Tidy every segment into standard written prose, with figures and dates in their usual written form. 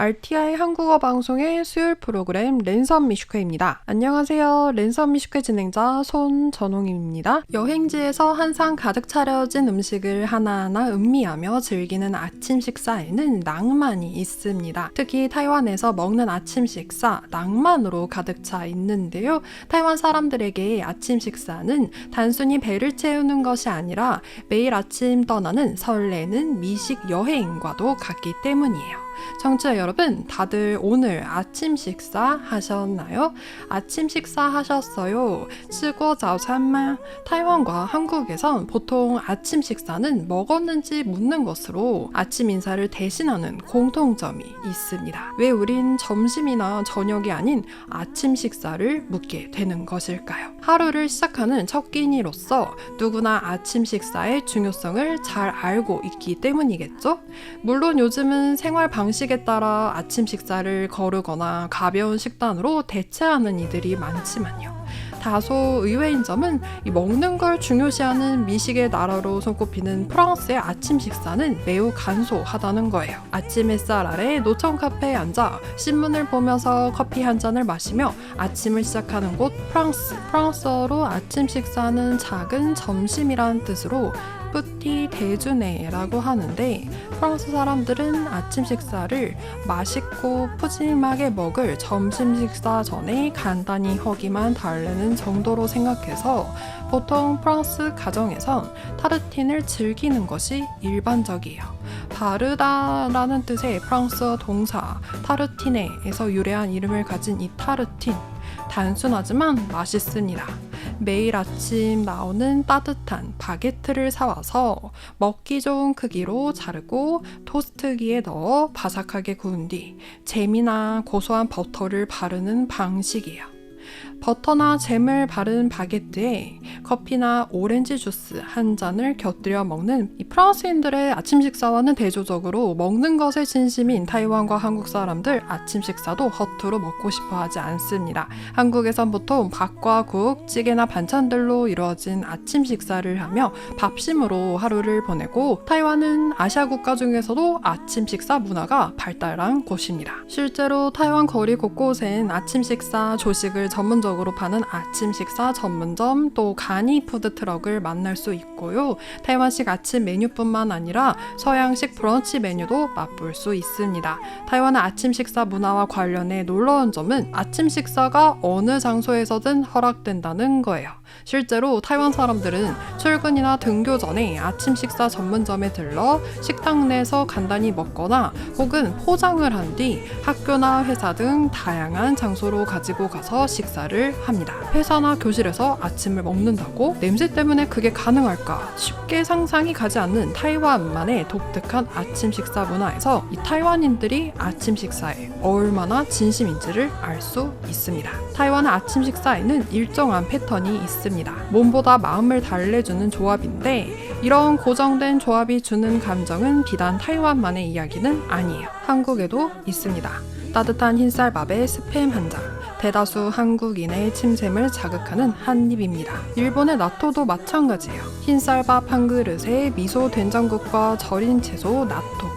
RTI 한국어 방송의 수요일 프로그램 랜선 미슈크입니다. 안녕하세요. 랜선 미슈크 진행자 손전홍입니다. 여행지에서 한상 가득 차려진 음식을 하나하나 음미하며 즐기는 아침 식사에는 낭만이 있습니다. 특히 타이완에서 먹는 아침 식사, 낭만으로 가득 차 있는데요. 타이완 사람들에게 아침 식사는 단순히 배를 채우는 것이 아니라 매일 아침 떠나는 설레는 미식 여행과도 같기 때문이에요. 청취자 여러분, 다들 오늘 아침 식사 하셨나요? 아침 식사 하셨어요? 吃过早餐吗? 타이완과 한국에선 보통 아침 식사는 먹었는지 묻는 것으로 아침 인사를 대신하는 공통점이 있습니다. 왜 우린 점심이나 저녁이 아닌 아침 식사를 묻게 되는 것일까요? 하루를 시작하는 첫 끼니로서 누구나 아침 식사의 중요성을 잘 알고 있기 때문이겠죠? 물론 요즘은 생활 방식에 따라 아침 식사를 거르거나 가벼운 식단으로 대체하는 이들이 많지만요. 다소 의외인 점은 이 먹는 걸 중요시하는 미식의 나라로 손꼽히는 프랑스의 아침 식사는 매우 간소하다는 거예요. 아침 햇살 아래 노천 카페에 앉아 신문을 보면서 커피 한 잔을 마시며 아침을 시작하는 곳 프랑스. 프랑스어로 아침 식사는 작은 점심이란 뜻으로 뿌티 대주네라고 하는데, 프랑스 사람들은 아침 식사를 맛있고 푸짐하게 먹을 점심 식사 전에 간단히 허기만 달래는 정도로 생각해서 보통 프랑스 가정에선 타르틴을 즐기는 것이 일반적이에요. 바르다라는 뜻의 프랑스어 동사 타르티네에서 유래한 이름을 가진 이 타르틴, 단순하지만 맛있습니다. 매일 아침 나오는 따뜻한 바게트를 사와서 먹기 좋은 크기로 자르고 토스트기에 넣어 바삭하게 구운 뒤 잼이나 고소한 버터를 바르는 방식이에요. 버터나 잼을 바른 바게트에 커피나 오렌지 주스 한 잔을 곁들여 먹는 이 프랑스인들의 아침 식사와는 대조적으로 먹는 것에 진심인 타이완과 한국 사람들 아침 식사도 허투루 먹고 싶어 하지 않습니다. 한국에선 보통 밥과 국, 찌개나 반찬들로 이루어진 아침 식사를 하며 밥심으로 하루를 보내고, 타이완은 아시아 국가 중에서도 아침 식사 문화가 발달한 곳입니다. 실제로 타이완 거리 곳곳엔 아침 식사 조식을 전문적으로 파는 아침 식사 전문점, 또 간이 푸드트럭을 만날 수 있고요. 타이완식 아침 메뉴뿐만 아니라 서양식 브런치 메뉴도 맛볼 수 있습니다. 타이완의 아침 식사 문화와 관련해 놀라운 점은 아침 식사가 어느 장소에서든 허락된다는 거예요. 실제로 타이완 사람들은 출근이나 등교 전에 아침 식사 전문점에 들러 식당 내에서 간단히 먹거나 혹은 포장을 한 뒤 학교나 회사 등 다양한 장소로 가지고 가서 식사를 합니다. 회사나 교실에서 아침을 먹는다고? 냄새 때문에 그게 가능할까? 쉽게 상상이 가지 않는 타이완만의 독특한 아침 식사 문화에서 이 타이완인들이 아침 식사에 얼마나 진심인지를 알 수 있습니다. 타이완의 아침 식사에는 일정한 패턴이 있습니다. 몸보다 마음을 달래주는 조합인데, 이런 고정된 조합이 주는 감정은 비단 타이완만의 이야기는 아니에요. 한국에도 있습니다. 따뜻한 흰쌀밥에 스팸 한 장, 대다수 한국인의 침샘을 자극하는 한 입입니다. 일본의 나토도 마찬가지예요. 흰쌀밥 한 그릇에 미소 된장국과 절인 채소 나토.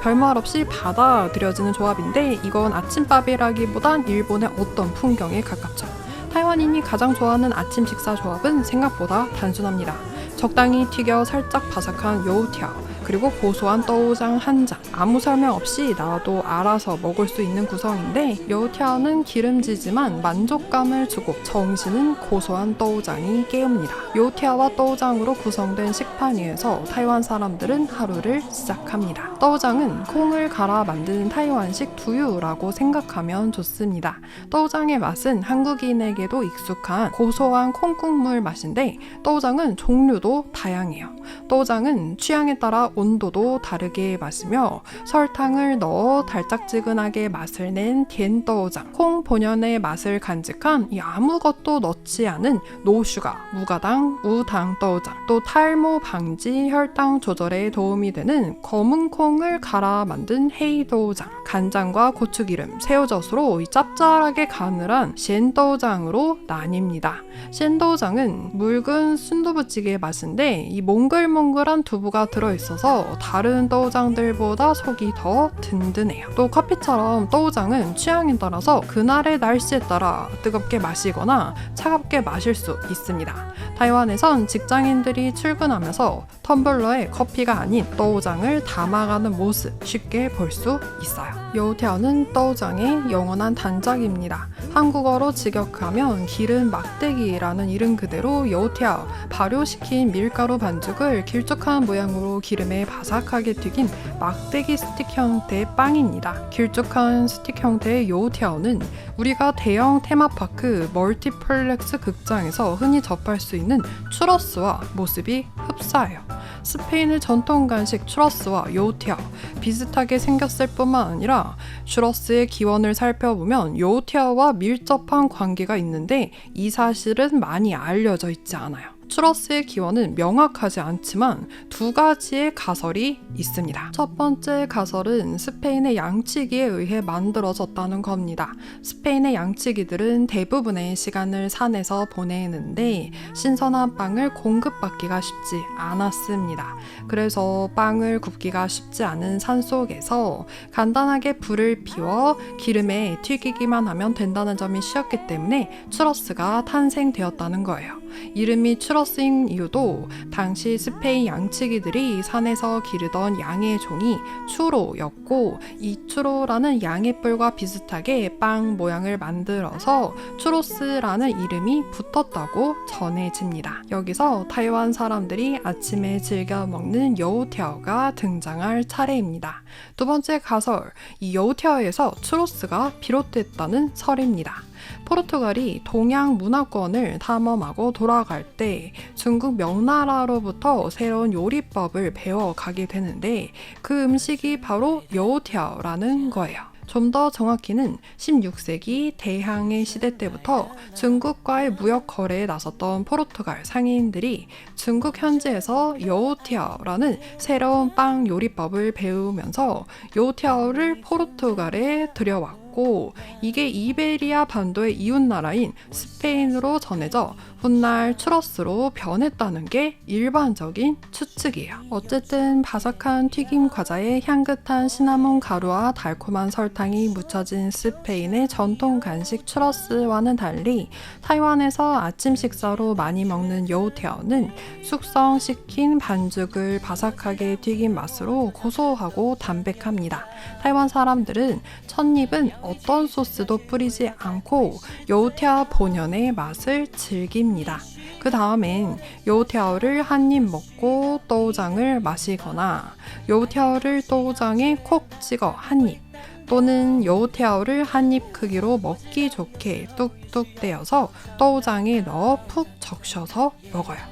별말 없이 받아들여지는 조합인데, 이건 아침밥이라기보단 일본의 어떤 풍경에 가깝죠. 타이완인이 가장 좋아하는 아침 식사 조합은 생각보다 단순합니다. 적당히 튀겨 살짝 바삭한 요우티ao, 그리고 고소한 떠오장 한 잔. 아무 설명 없이 나도 알아서 먹을 수 있는 구성인데, 요우티아오는 기름지지만 만족감을 주고 정신은 고소한 떠오장이 깨웁니다. 요우티아와 떠오장으로 구성된 식판 위에서 타이완 사람들은 하루를 시작합니다. 떠오장은 콩을 갈아 만드는 타이완식 두유라고 생각하면 좋습니다. 떠오장의 맛은 한국인에게도 익숙한 고소한 콩국물 맛인데, 떠오장은 종류도 다양해요. 떠오장은 취향에 따라 온도도 다르게 마시며 설탕을 넣어 달짝지근하게 맛을 낸 dien떠오장, 콩 본연의 맛을 간직한 아무것도 넣지 않은 노슈가, 무가당, 무당 떠오장, 또 탈모 방지, 혈당 조절에 도움이 되는 검은 콩을 갈아 만든 헤이도우장, 간장과 고추기름, 새우젓으로 이 짭짤하게 간을 한 셴더우장으로 나뉩니다. 셴더우장은 묽은 순두부찌개의 맛인데 이 몽글몽글한 두부가 들어있어서 다른 더우장들보다 속이 더 든든해요. 또 커피처럼 더우장은 취향에 따라서 그날의 날씨에 따라 뜨겁게 마시거나 차갑게 마실 수 있습니다. 타이완에선 직장인들이 출근하면서 텀블러에 커피가 아닌 더우장을 담아가는 모습 쉽게 볼 수 있어요. 요우티아오는 더우장의 영원한 단짝입니다. 한국어로 직역하면 기름 막대기라는 이름 그대로 요우티아오, 발효시킨 밀가루 반죽을 길쭉한 모양으로 기름에 바삭하게 튀긴 막대기 스틱 형태의 빵입니다. 길쭉한 스틱 형태의 요우티아오는 우리가 대형 테마파크 멀티플렉스 극장에서 흔히 접할 수 있는 추러스와 모습이 흡사해요. 스페인의 전통 간식 추러스와 요우티아오 비슷하게 생겼을 뿐만 아니라 추러스의 기원을 살펴보면 요우티아오와 밀접한 관계가 있는데 이 사실은 많이 알려져 있지 않아요. 추러스의 기원은 명확하지 않지만 두 가지의 가설이 있습니다. 첫 번째 가설은 스페인의 양치기에 의해 만들어졌다는 겁니다. 스페인의 양치기들은 대부분의 시간을 산에서 보내는데 신선한 빵을 공급받기가 쉽지 않았습니다. 그래서 빵을 굽기가 쉽지 않은 산 속에서 간단하게 불을 피워 기름에 튀기기만 하면 된다는 점이 쉬웠기 때문에 추러스가 탄생되었다는 거예요. 이름이 추러스인 이유도 당시 스페인 양치기들이 산에서 기르던 양의 종이 추로였고 이 추로라는 양의 뿔과 비슷하게 빵 모양을 만들어서 추로스라는 이름이 붙었다고 전해집니다. 여기서 타이완 사람들이 아침에 즐겨 먹는 요우티아오가 등장할 차례입니다. 두 번째 가설, 이 요우티아오에서 추로스가 비롯됐다는 설입니다. 포르투갈이 동양 문화권을 탐험하고 돌아갈 때 중국 명나라로부터 새로운 요리법을 배워가게 되는데 그 음식이 바로 요우티아오라는 거예요. 좀 더 정확히는 16세기 대항해 시대 때부터 중국과의 무역 거래에 나섰던 포르투갈 상인들이 중국 현지에서 요우티아오라는 새로운 빵 요리법을 배우면서 요우티아오를 포르투갈에 들여왔고 이게 이베리아 반도의 이웃나라인 스페인으로 전해져 훗날 추러스로 변했다는 게 일반적인 추측이에요. 어쨌든 바삭한 튀김 과자에 향긋한 시나몬 가루와 달콤한 설탕이 묻혀진 스페인의 전통 간식 추러스와는 달리 타이완에서 아침 식사로 많이 먹는 요우티아오는 숙성시킨 반죽을 바삭하게 튀긴 맛으로 고소하고 담백합니다. 타이완 사람들은 첫입은 어떤 소스도 뿌리지 않고 요우티아오 본연의 맛을 즐깁니다. 그 다음엔 요우티아오를 한 입 먹고 또우장을 마시거나 요우티아오를 또우장에 콕 찍어 한 입 또는 요우티아오를 한 입 크기로 먹기 좋게 뚝뚝 떼어서 또우장에 넣어 푹 적셔서 먹어요.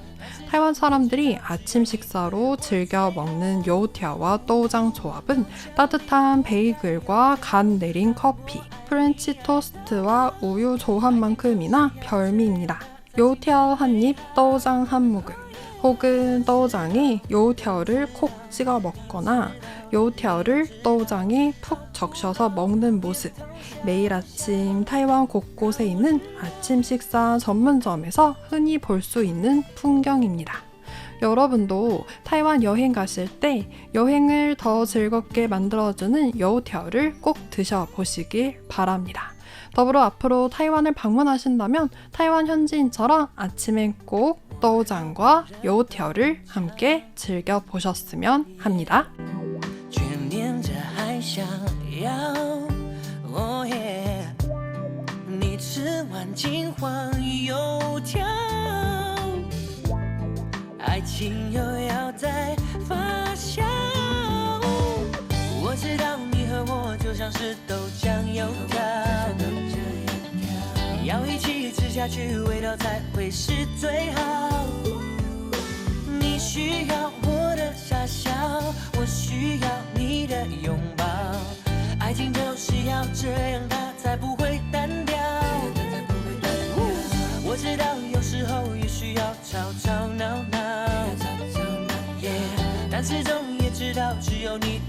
타이완 사람들이 아침 식사로 즐겨 먹는 요우티아오와 또우장 조합은 따뜻한 베이글과 간 내린 커피, 프렌치 토스트와 우유 조합만큼이나 별미입니다. 요우티아오 한 입, 또우장 한 모금, 혹은 또우장에 요우티아오를 콕 찍어 먹거나 요우티아오를 또우장에 푹 적셔서 먹는 모습, 매일 아침 타이완 곳곳에 있는 아침 식사 전문점에서 흔히 볼 수 있는 풍경입니다. 여러분도 타이완 여행 가실 때 여행을 더 즐겁게 만들어주는 요우티아오를 꼭 드셔보시길 바랍니다. 더불어 앞으로 타이완을 방문하신다면 타이완 현지인처럼 아침엔 꼭 또우장과 요우티아오를 함께 즐겨보셨으면 합니다.要一起吃下去，味道才会是最好。你需要我的傻笑，我需要你的拥抱。爱情就是要这样，它才不会单调。我知道有时候也需要吵吵闹闹，但始终也知道，只有你